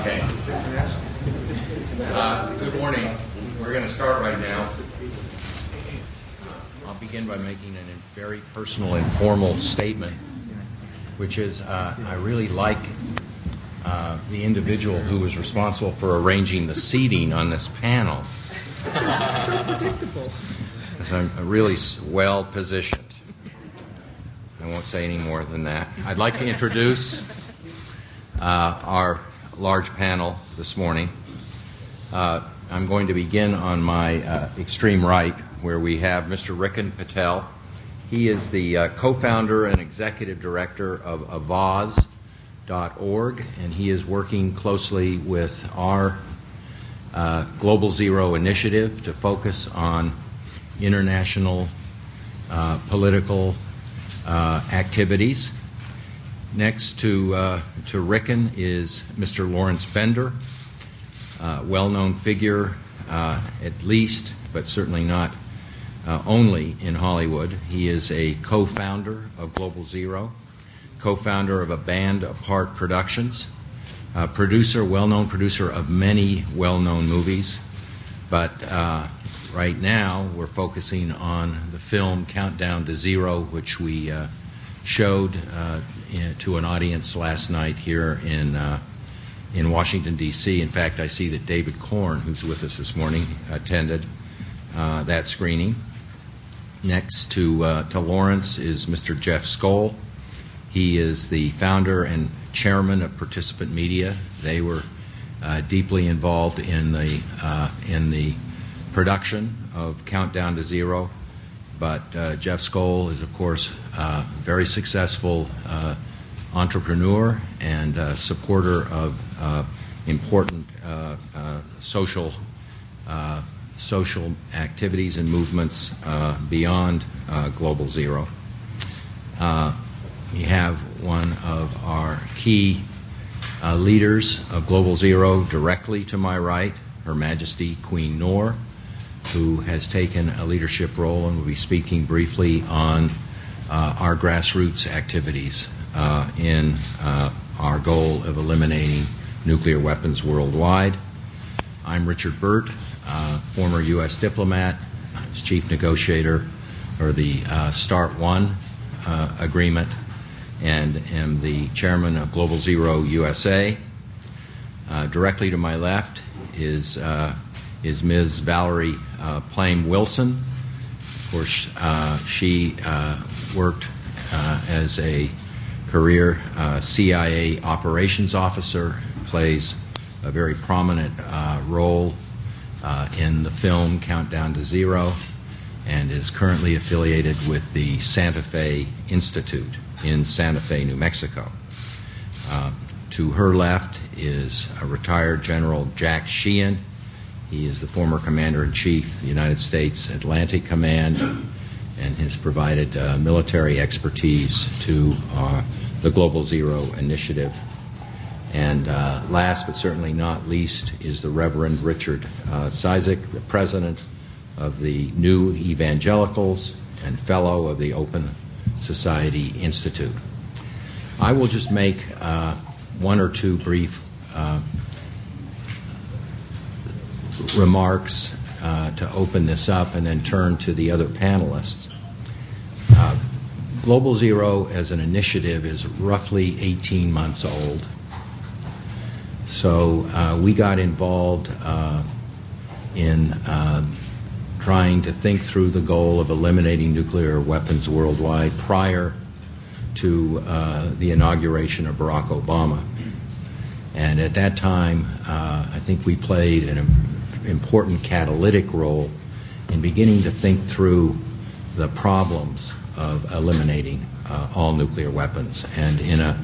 Okay. Good morning. We're going to start right now. I'll begin by making a very personal, informal statement, which is I really like the individual who was responsible for arranging the seating on this panel. So predictable. Because I'm really well positioned. I won't say any more than that. I'd like to introduce our large panel this morning. I'm going to begin on my extreme right, where we have Mr. Rikin Patel. He is the co-founder and executive director of Avaz.org, and he is working closely with our Global Zero initiative to focus on international political activities. Next to Rikin is Mr. Lawrence Bender, well-known figure, at least, but certainly not only in Hollywood. He is a co-founder of Global Zero, co-founder of a Band Apart Productions, well-known producer of many well-known movies. But right now we're focusing on the film Countdown to Zero, which we showed to an audience last night here in Washington, D.C. In fact, I see that David Korn, who's with us this morning, attended that screening. Next to Lawrence is Mr. Jeff Skoll. He is the founder and chairman of Participant Media. They were deeply involved in the production of Countdown to Zero. But Jeff Skoll is, of course, a very successful entrepreneur and supporter of important social activities and movements beyond Global Zero. We have one of our key leaders of Global Zero directly to my right, Her Majesty Queen Noor, who has taken a leadership role and will be speaking briefly on our grassroots activities in our goal of eliminating nuclear weapons worldwide. I'm Richard Burt, former U.S. diplomat, chief negotiator for the START 1 agreement, and am the chairman of Global Zero USA. Directly to my left is Ms. Valerie Plame-Wilson. Of course, she worked as a career CIA operations officer, plays a very prominent role in the film Countdown to Zero, and is currently affiliated with the Santa Fe Institute in Santa Fe, New Mexico. To her left is a retired General Jack Sheehan. He is the former Commander-in-Chief of the United States Atlantic Command and has provided military expertise to the Global Zero initiative. And last but certainly not least is the Reverend Richard Cizik, the president of the New Evangelicals and fellow of the Open Society Institute. I will just make one or two brief remarks to open this up and then turn to the other panelists. Global Zero as an initiative is roughly 18 months old. So we got involved in trying to think through the goal of eliminating nuclear weapons worldwide prior to the inauguration of Barack Obama. And at that time, I think we played an important catalytic role in beginning to think through the problems of eliminating all nuclear weapons. And in a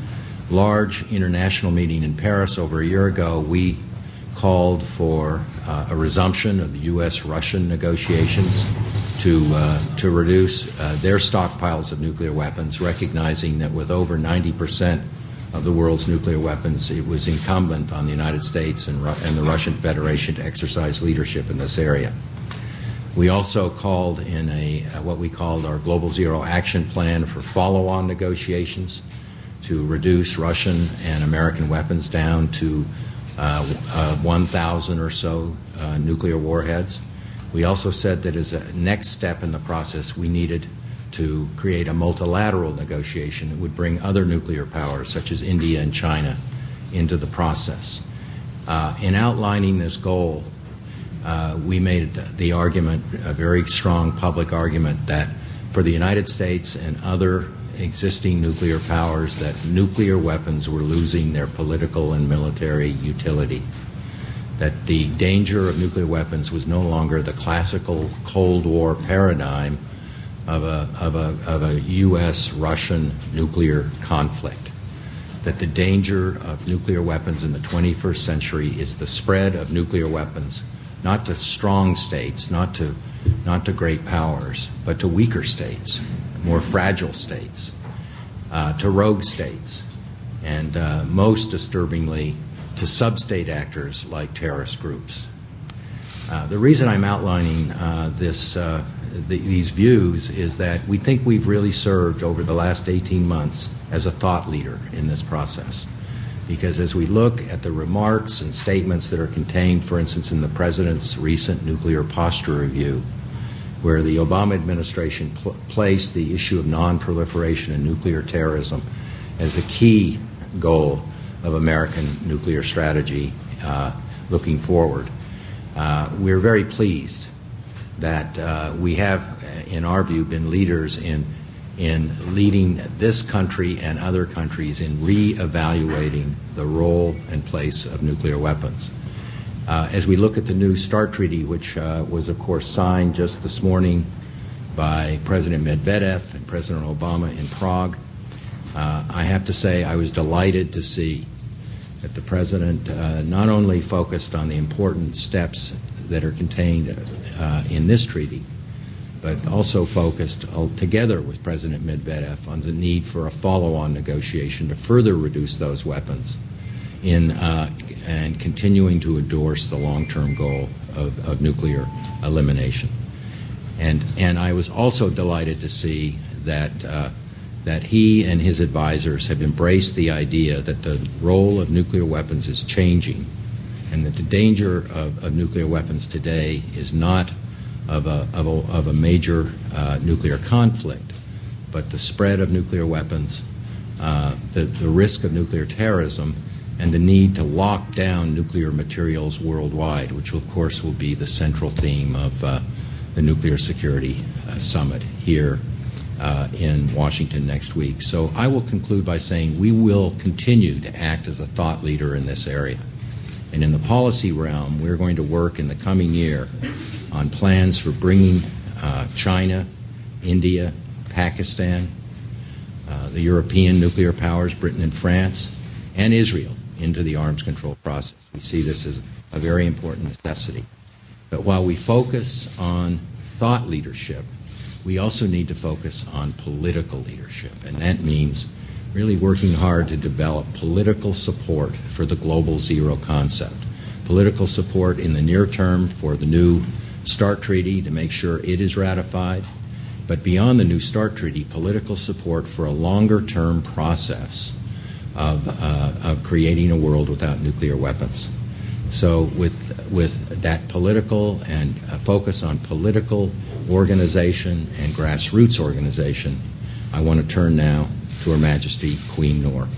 large international meeting in Paris over a year ago, we called for a resumption of the U.S.-Russian negotiations to reduce their stockpiles of nuclear weapons, recognizing that with over 90% of the world's nuclear weapons, it was incumbent on the United States and the Russian Federation to exercise leadership in this area. We also called in what we called our Global Zero Action Plan for follow-on negotiations to reduce Russian and American weapons down to 1,000 or so nuclear warheads. We also said that as a next step in the process, we needed to create a multilateral negotiation that would bring other nuclear powers, such as India and China, into the process. In outlining this goal, we made the argument, a very strong public argument, that for the United States and other existing nuclear powers, that nuclear weapons were losing their political and military utility, that the danger of nuclear weapons was no longer the classical Cold War paradigm of a U.S.-Russian nuclear conflict, that the danger of nuclear weapons in the 21st century is the spread of nuclear weapons, not to strong states, not to great powers, but to weaker states, more fragile states, to rogue states, and most disturbingly, to sub-state actors like terrorist groups. The reason I'm outlining these views is that we think we've really served over the last 18 months as a thought leader in this process. Because as we look at the remarks and statements that are contained, for instance, in the President's recent nuclear posture review, where the Obama administration placed the issue of non-proliferation and nuclear terrorism as a key goal of American nuclear strategy looking forward, we're very pleased that we have, in our view, been leaders in leading this country and other countries in re-evaluating the role and place of nuclear weapons. As we look at the new START treaty, which was, of course, signed just this morning by President Medvedev and President Obama in Prague, I have to say I was delighted to see that the President not only focused on the important steps that are contained in this treaty, but also focused together with President Medvedev on the need for a follow-on negotiation to further reduce those weapons and continuing to endorse the long-term goal of nuclear elimination. And I was also delighted to see that he and his advisors have embraced the idea that the role of nuclear weapons is changing, and that the danger of nuclear weapons today is not of a major nuclear conflict, but the spread of nuclear weapons, the risk of nuclear terrorism, and the need to lock down nuclear materials worldwide, which of course will be the central theme of the Nuclear Security Summit here in Washington next week. So I will conclude by saying we will continue to act as a thought leader in this area. And in the policy realm, we're going to work in the coming year on plans for bringing China, India, Pakistan, the European nuclear powers, Britain and France, and Israel into the arms control process. We see this as a very important necessity. But while we focus on thought leadership, we also need to focus on political leadership. And that means really working hard to develop political support for the Global Zero concept. Political support in the near term for the new START treaty to make sure it is ratified. But beyond the new START treaty, political support for a longer-term process of creating a world without nuclear weapons. So with that political and a focus on political organization and grassroots organization, I want to turn now to Her Majesty Queen Noor.